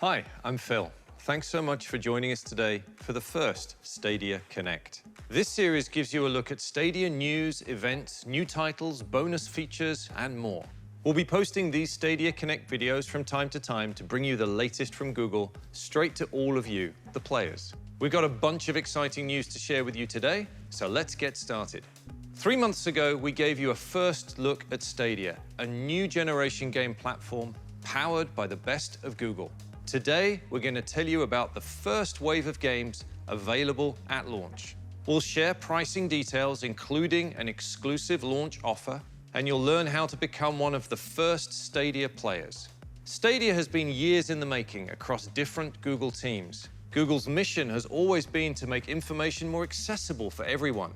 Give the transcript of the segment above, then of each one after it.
Hi, I'm Phil. Thanks so much for joining us today for the first Stadia Connect. This series gives you a look at Stadia news, events, new titles, bonus features, and more. We'll be posting these Stadia Connect videos from time to time to bring you the latest from Google straight to all of you, the players. We've got a bunch of exciting news to share with you today, so let's get started. 3 months ago, we gave you a first look at Stadia, a new generation game platform powered by the best of Google. Today, we're going to tell you about the first wave of games available at launch. We'll share pricing details, including an exclusive launch offer, and you'll learn how to become one of the first Stadia players. Stadia has been years in the making across different Google teams. Google's mission has always been to make information more accessible for everyone.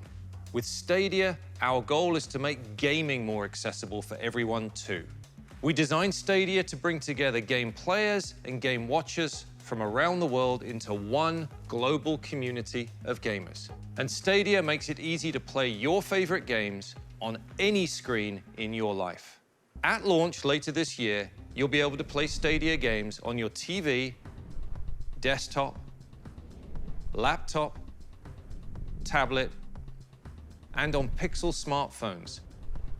With Stadia, our goal is to make gaming more accessible for everyone too. We designed Stadia to bring together game players and game watchers from around the world into one global community of gamers. And Stadia makes it easy to play your favorite games on any screen in your life. At launch later this year, you'll be able to play Stadia games on your TV, desktop, laptop, tablet, and on Pixel smartphones,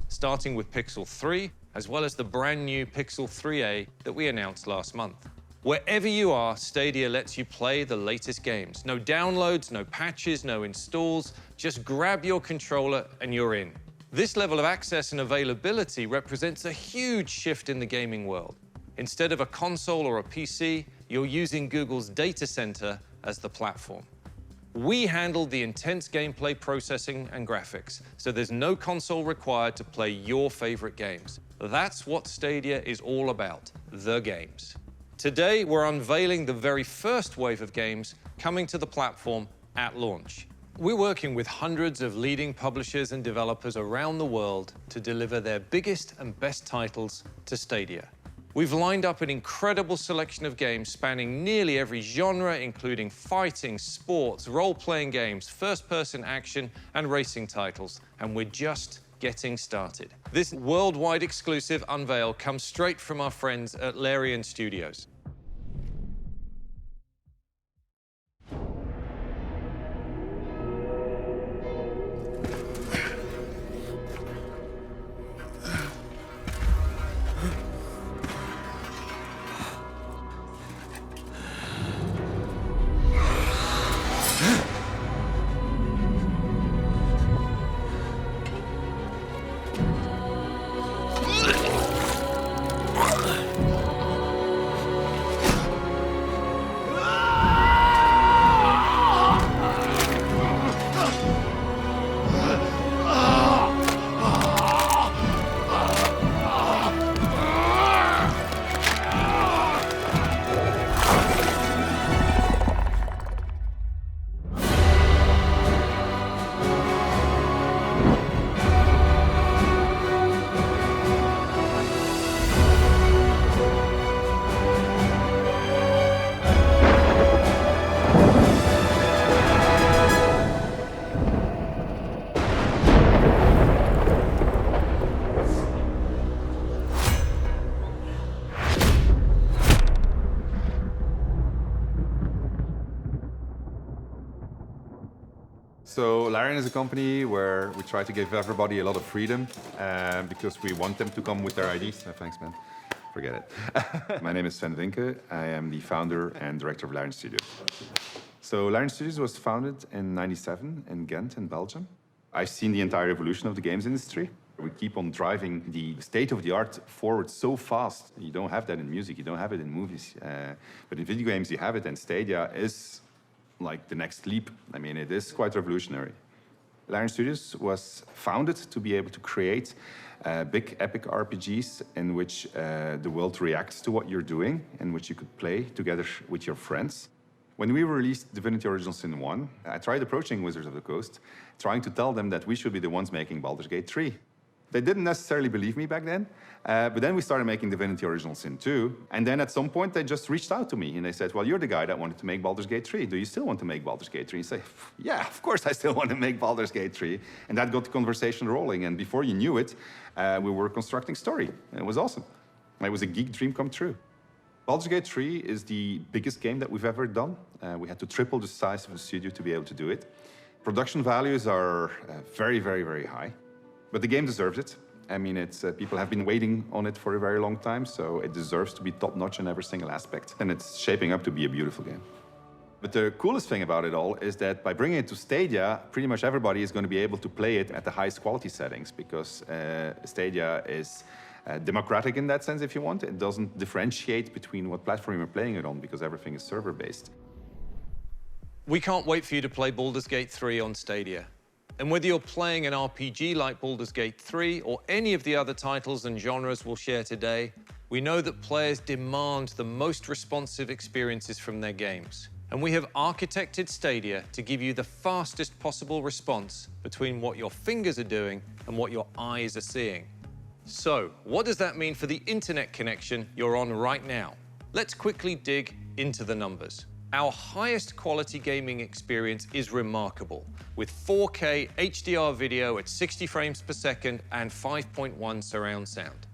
starting with Pixel 3, as well as the brand new Pixel 3a that we announced last month. Wherever you are, Stadia lets you play the latest games. No downloads, no patches, no installs. Just grab your controller and you're in. This level of access and availability represents a huge shift in the gaming world. Instead of a console or a PC, you're using Google's data center as the platform. We handled the intense gameplay processing and graphics, so there's no console required to play your favorite games. That's what Stadia is all about, the games. Today, we're unveiling the very first wave of games coming to the platform at launch. We're working with hundreds of leading publishers and developers around the world to deliver their biggest and best titles to Stadia. We've lined up an incredible selection of games spanning nearly every genre, including fighting, sports, role-playing games, first-person action, and racing titles, and we're just getting started. This worldwide exclusive unveil comes straight from our friends at Alias Studios. So Larian is a company where we try to give everybody a lot of freedom because we want them to come with their IDs. No, thanks, man. Forget it. My name is Sven Vinke. I am the founder and director of Larian Studios. So Larian Studios was founded in '97 in Ghent in Belgium. I've seen the entire evolution of the games industry. We keep on driving the state-of-the-art forward so fast. You don't have that in music, you don't have it in movies. But in video games, you have it, and Stadia is like the next leap. I mean, it is quite revolutionary. Larian Studios was founded to be able to create big epic RPGs in which the world reacts to what you're doing, in which you could play together with your friends. When we released Divinity Original Sin 1, I tried approaching Wizards of the Coast, trying to tell them that we should be the ones making Baldur's Gate 3. They didn't necessarily believe me back then, but then we started making Divinity Original Sin 2, and then at some point they just reached out to me and they said, well, you're the guy that wanted to make Baldur's Gate 3. Do you still want to make Baldur's Gate 3? And I say, yeah, of course I still want to make Baldur's Gate 3. And that got the conversation rolling, and before you knew it, we were constructing story. It was awesome. It was a geek dream come true. Baldur's Gate 3 is the biggest game that we've ever done. We had to triple the size of the studio to be able to do it. Production values are very, very, very high, but the game deserves it. I mean, people have been waiting on it for a very long time, so it deserves to be top-notch in every single aspect, and it's shaping up to be a beautiful game. But the coolest thing about it all is that by bringing it to Stadia, pretty much everybody is going to be able to play it at the highest quality settings, because Stadia is democratic in that sense, if you want. It doesn't differentiate between what platform you're playing it on, because everything is server-based. We can't wait for you to play Baldur's Gate 3 on Stadia. And whether you're playing an RPG like Baldur's Gate 3 or any of the other titles and genres we'll share today, we know that players demand the most responsive experiences from their games. And we have architected Stadia to give you the fastest possible response between what your fingers are doing and what your eyes are seeing. So, what does that mean for the internet connection you're on right now? Let's quickly dig into the numbers. Our highest quality gaming experience is remarkable, with 4K HDR video at 60 frames per second and 5.1 surround sound.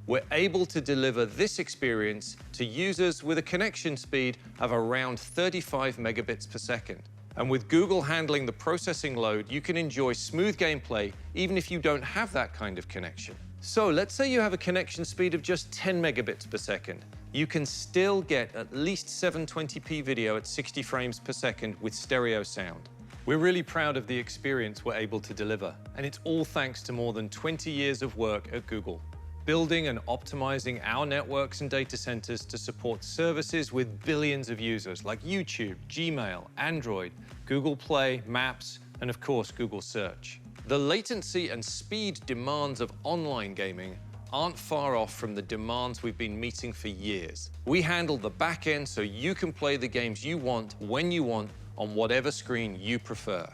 We're able to deliver this experience to users with a connection speed of around 35 megabits per second. And with Google handling the processing load, you can enjoy smooth gameplay even if you don't have that kind of connection. So let's say you have a connection speed of just 10 megabits per second. You can still get at least 720p video at 60 frames per second with stereo sound. We're really proud of the experience we're able to deliver, and it's all thanks to more than 20 years of work at Google, building and optimizing our networks and data centers to support services with billions of users like YouTube, Gmail, Android, Google Play, Maps, and of course, Google Search. The latency and speed demands of online gaming aren't far off from the demands we've been meeting for years. We handle the back end so you can play the games you want, when you want, on whatever screen you prefer.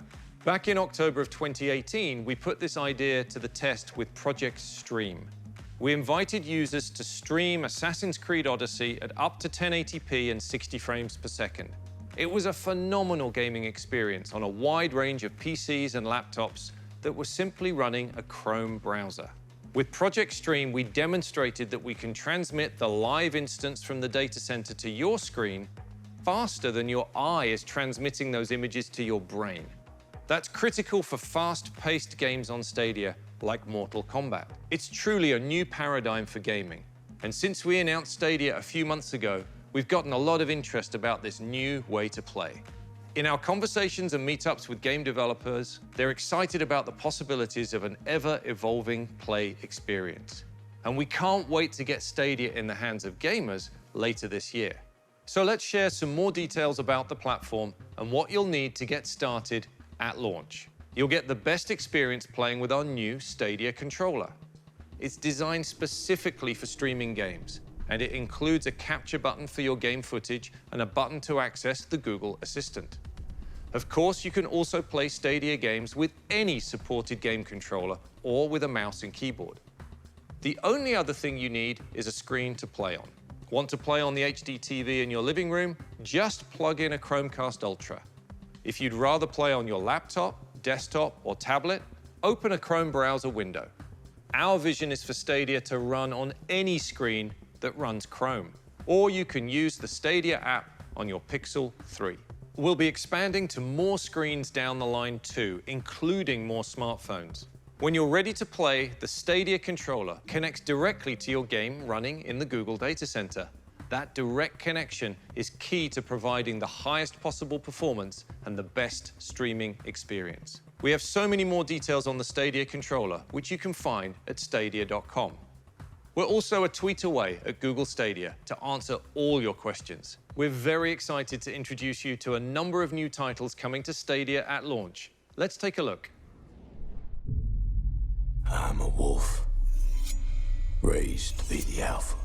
Back in October of 2018, we put this idea to the test with Project Stream. We invited users to stream Assassin's Creed Odyssey at up to 1080p and 60 frames per second. It was a phenomenal gaming experience on a wide range of PCs and laptops that were simply running a Chrome browser. With Project Stream, we demonstrated that we can transmit the live instance from the data center to your screen faster than your eye is transmitting those images to your brain. That's critical for fast-paced games on Stadia, like Mortal Kombat. It's truly a new paradigm for gaming. And since we announced Stadia a few months ago, we've gotten a lot of interest about this new way to play. In our conversations and meetups with game developers, they're excited about the possibilities of an ever-evolving play experience. And we can't wait to get Stadia in the hands of gamers later this year. So let's share some more details about the platform and what you'll need to get started at launch. You'll get the best experience playing with our new Stadia controller. It's designed specifically for streaming games, and it includes a capture button for your game footage and a button to access the Google Assistant. Of course, you can also play Stadia games with any supported game controller or with a mouse and keyboard. The only other thing you need is a screen to play on. Want to play on the HD TV in your living room? Just plug in a Chromecast Ultra. If you'd rather play on your laptop, desktop, or tablet, open a Chrome browser window. Our vision is for Stadia to run on any screen that runs Chrome, or you can use the Stadia app on your Pixel 3. We'll be expanding to more screens down the line too, including more smartphones. When you're ready to play, the Stadia controller connects directly to your game running in the Google data center. That direct connection is key to providing the highest possible performance and the best streaming experience. We have so many more details on the Stadia controller, which you can find at stadia.com. We're also a tweet away at Google Stadia to answer all your questions. We're very excited to introduce you to a number of new titles coming to Stadia at launch. Let's take a look. I'm a wolf, raised to be the alpha,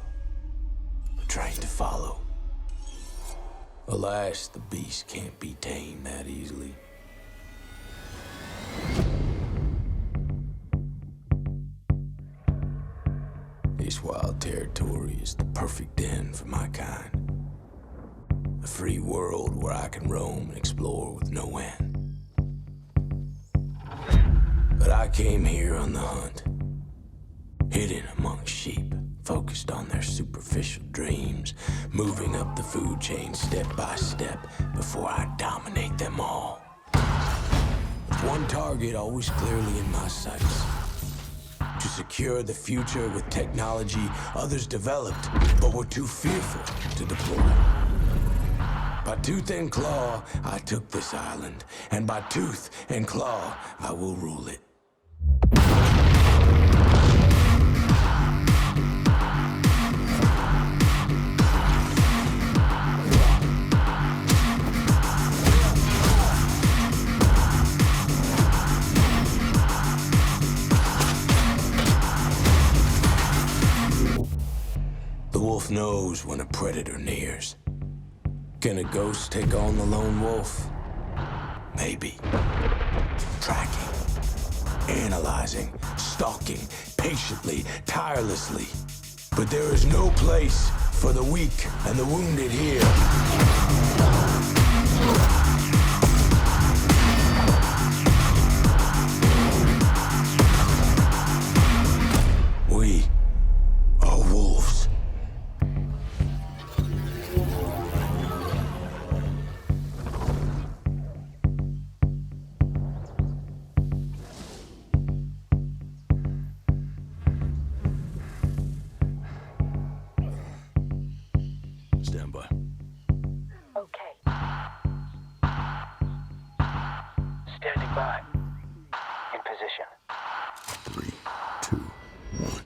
but trained to follow. Alas, the beast can't be tamed that easily. This wild territory is the perfect den for my kind. A free world where I can roam and explore with no end. But I came here on the hunt, hidden among sheep, focused on their superficial dreams, moving up the food chain step by step before I dominate them all. With one target always clearly in my sights: to secure the future with technology others developed but were too fearful to deploy. By tooth and claw, I took this island, and by tooth and claw, I will rule it. The wolf knows when a predator nears. Can a ghost take on the lone wolf? Maybe. Tracking, analyzing, stalking, patiently, tirelessly. But there is no place for the weak and the wounded here. We are wolves. Stand by. Okay. Standing by. In position. 3, 2, 1.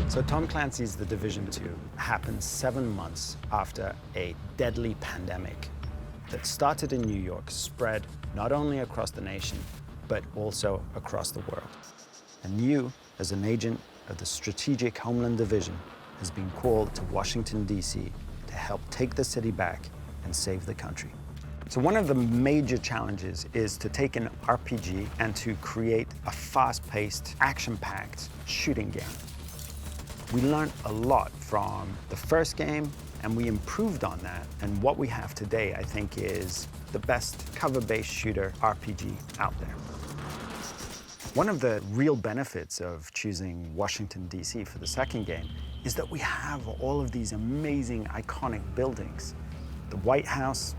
So Tom Clancy's The Division 2 happened 7 months after a deadly pandemic that started in New York, spread not only across the nation, but also across the world. And you, as an agent of the Strategic Homeland Division has been called to Washington, D.C. to help take the city back and save the country. So one of the major challenges is to take an RPG and to create a fast-paced, action-packed shooting game. We learned a lot from the first game, and we improved on that. And what we have today, I think, is the best cover-based shooter RPG out there. One of the real benefits of choosing Washington, D.C. for the second game is that we have all of these amazing, iconic buildings. The White House,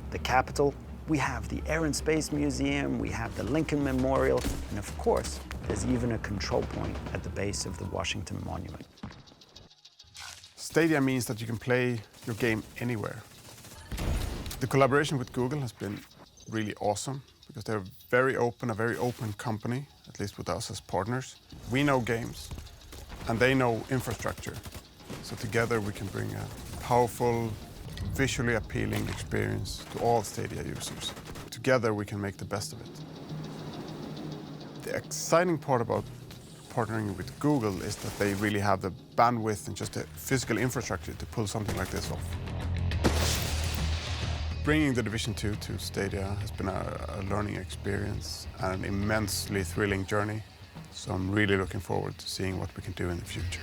the Capitol, we have the Air and Space Museum, we have the Lincoln Memorial, and of course, there's even a control point at the base of the Washington Monument. Stadia means that you can play your game anywhere. The collaboration with Google has been really awesome because they're a very open company, at least with us as partners. We know games and they know infrastructure. So together we can bring a powerful, visually appealing experience to all Stadia users. Together we can make the best of it. The exciting part about partnering with Google is that they really have the bandwidth and just the physical infrastructure to pull something like this off. Bringing the Division 2 to Stadia has been a learning experience and an immensely thrilling journey. So I'm really looking forward to seeing what we can do in the future.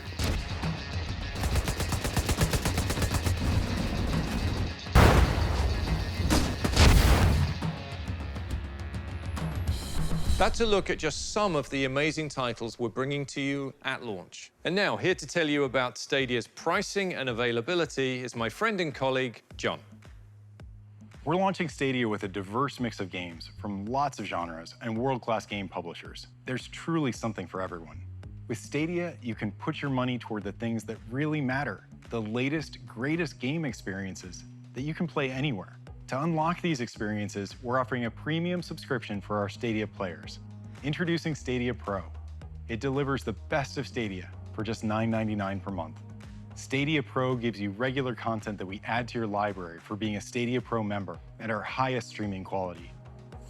That's a look at just some of the amazing titles we're bringing to you at launch. And now, here to tell you about Stadia's pricing and availability is my friend and colleague, John. We're launching Stadia with a diverse mix of games from lots of genres and world-class game publishers. There's truly something for everyone. With Stadia, you can put your money toward the things that really matter, the latest, greatest game experiences that you can play anywhere. To unlock these experiences, we're offering a premium subscription for our Stadia players. Introducing Stadia Pro. It delivers the best of Stadia for just $9.99 per month. Stadia Pro gives you regular content that we add to your library for being a Stadia Pro member at our highest streaming quality.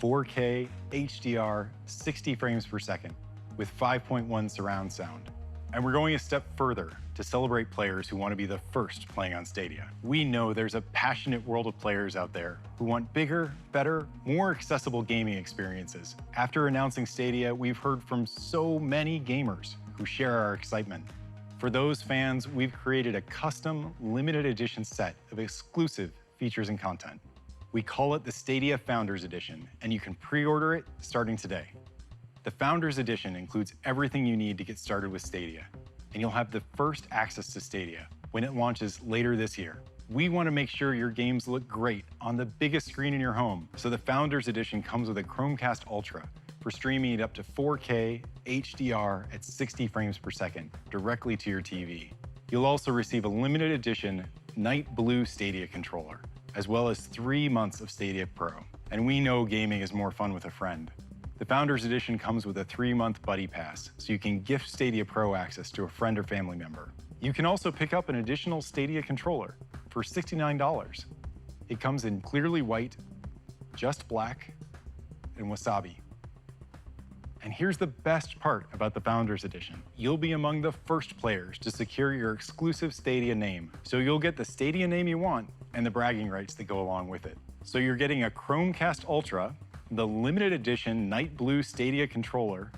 4K, HDR, 60 frames per second, with 5.1 surround sound. And we're going a step further to celebrate players who want to be the first playing on Stadia. We know there's a passionate world of players out there who want bigger, better, more accessible gaming experiences. After announcing Stadia, we've heard from so many gamers who share our excitement. For those fans, we've created a custom, limited edition set of exclusive features and content. We call it the Stadia Founders Edition, and you can pre-order it starting today. The Founders Edition includes everything you need to get started with Stadia, and you'll have the first access to Stadia when it launches later this year. We want to make sure your games look great on the biggest screen in your home, so the Founders Edition comes with a Chromecast Ultra for streaming it up to 4K HDR at 60 frames per second directly to your TV. You'll also receive a limited edition Night Blue Stadia controller, as well as 3 months of Stadia Pro. And we know gaming is more fun with a friend. The Founders Edition comes with a 3-month Buddy Pass, so you can gift Stadia Pro access to a friend or family member. You can also pick up an additional Stadia controller for $69. It comes in clearly white, just black, and wasabi. And here's the best part about the Founders Edition. You'll be among the first players to secure your exclusive Stadia name. So you'll get the Stadia name you want and the bragging rights that go along with it. So you're getting a Chromecast Ultra, the limited edition Night Blue Stadia controller,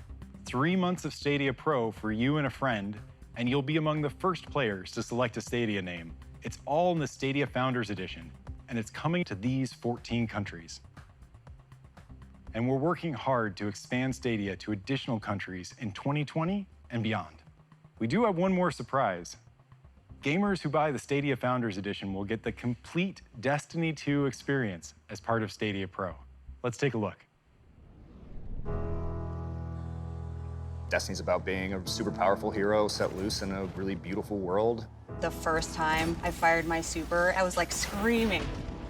3 months of Stadia Pro for you and a friend, and you'll be among the first players to select a Stadia name. It's all in the Stadia Founders Edition, and it's coming to these 14 countries. And we're working hard to expand Stadia to additional countries in 2020 and beyond. We do have one more surprise. Gamers who buy the Stadia Founders Edition will get the complete Destiny 2 experience as part of Stadia Pro. Let's take a look. Destiny's about being a super powerful hero set loose in a really beautiful world. The first time I fired my super, I was like screaming,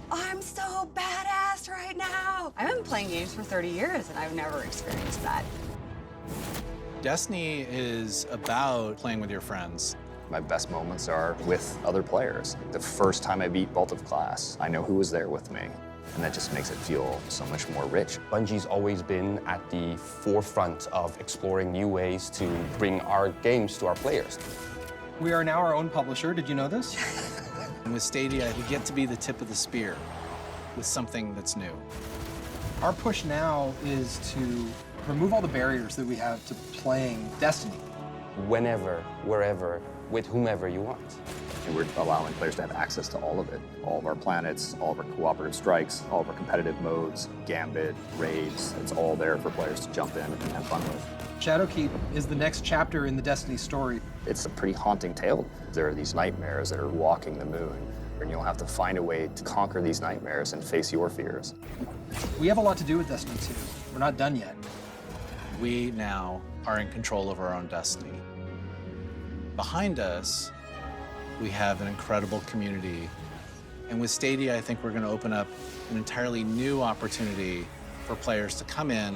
I'm so badass right now. I've been playing games for 30 years and I've never experienced that. Destiny is about playing with your friends. My best moments are with other players. The first time I beat Vault of Glass, I know who was there with me. And that just makes it feel so much more rich. Bungie's always been at the forefront of exploring new ways to bring our games to our players. We are now our own publisher. Did you know this? And with Stadia, we get to be the tip of the spear with something that's new. Our push now is to remove all the barriers that we have to playing Destiny. Whenever, wherever, with whomever you want. And we're allowing players to have access to all of it. All of our planets, all of our cooperative strikes, all of our competitive modes, Gambit, raids. It's all there for players to jump in and have fun with. Shadowkeep is the next chapter in the Destiny story. It's a pretty haunting tale. There are these nightmares that are walking the moon, and you'll have to find a way to conquer these nightmares and face your fears. We have a lot to do with Destiny 2. We're not done yet. We now are in control of our own destiny. Behind us, we have an incredible community. And with Stadia, I think we're going to open up an entirely new opportunity for players to come in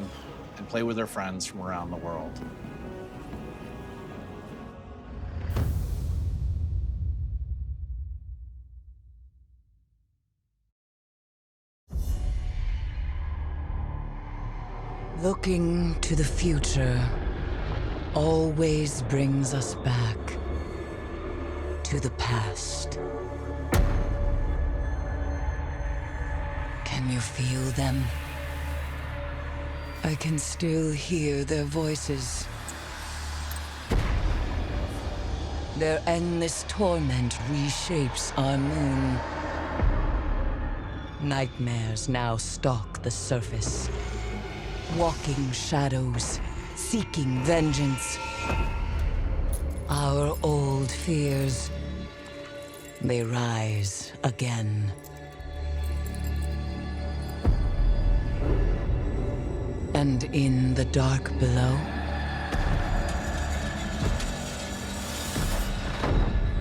and play with their friends from around the world. Looking to the future always brings us back to the past. Can you feel them? I can still hear their voices. Their endless torment reshapes our moon. Nightmares now stalk the surface. Walking shadows, seeking vengeance. Our old fears, they rise again. And in the dark below,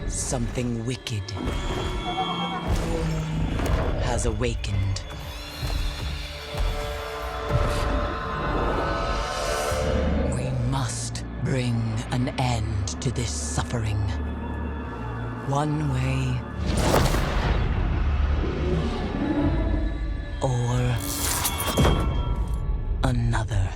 something wicked has awakened. We must bring an end to this suffering. One way or another.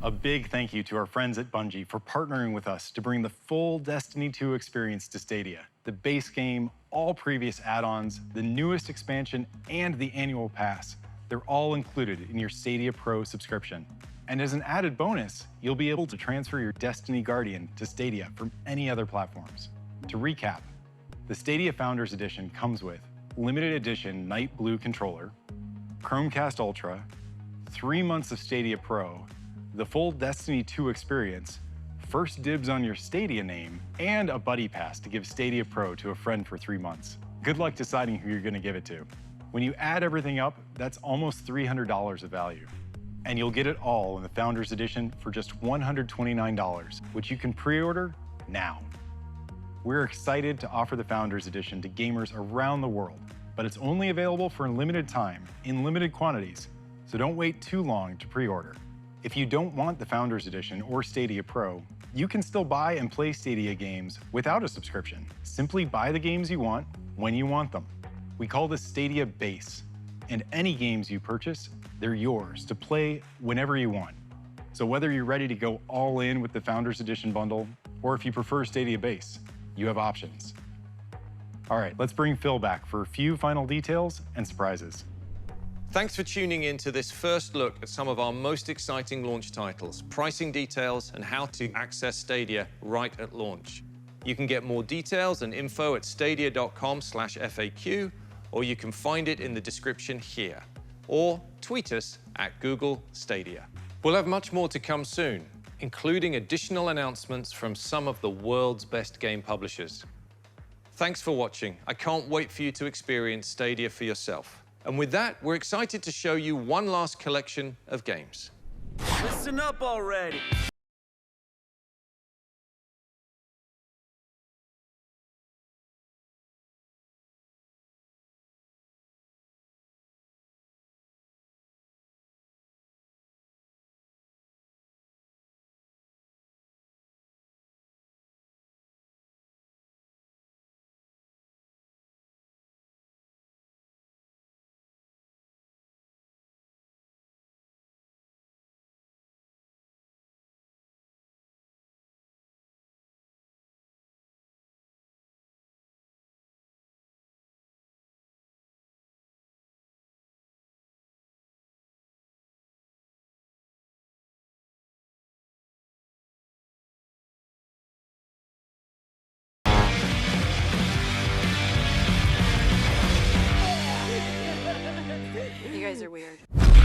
A big thank you to our friends at Bungie for partnering with us to bring the full Destiny 2 experience to Stadia. The base game, all previous add-ons, the newest expansion, and the annual pass. They're all included in your Stadia Pro subscription. And as an added bonus, you'll be able to transfer your Destiny Guardian to Stadia from any other platforms. To recap, the Stadia Founders Edition comes with limited edition Night Blue controller, Chromecast Ultra, 3 months of Stadia Pro, the full Destiny 2 experience, first dibs on your Stadia name, and a buddy pass to give Stadia Pro to a friend for 3 months. Good luck deciding who you're going to give it to. When you add everything up, that's almost $300 of value. And you'll get it all in the Founders Edition for just $129, which you can pre-order now. We're excited to offer the Founders Edition to gamers around the world, but it's only available for a limited time, in limited quantities, so don't wait too long to pre-order. If you don't want the Founders Edition or Stadia Pro, you can still buy and play Stadia games without a subscription. Simply buy the games you want when you want them. We call this Stadia Base, and any games you purchase, they're yours to play whenever you want. So whether you're ready to go all in with the Founders Edition bundle, or if you prefer Stadia Base, you have options. All right, let's bring Phil back for a few final details and surprises. Thanks for tuning in to this first look at some of our most exciting launch titles, pricing details, and how to access Stadia right at launch. You can get more details and info at stadia.com/FAQ, or you can find it in the description here, or tweet us at Google Stadia. We'll have much more to come soon, including additional announcements from some of the world's best game publishers. Thanks for watching. I can't wait for you to experience Stadia for yourself. And with that, we're excited to show you one last collection of games. Listen up already! weird.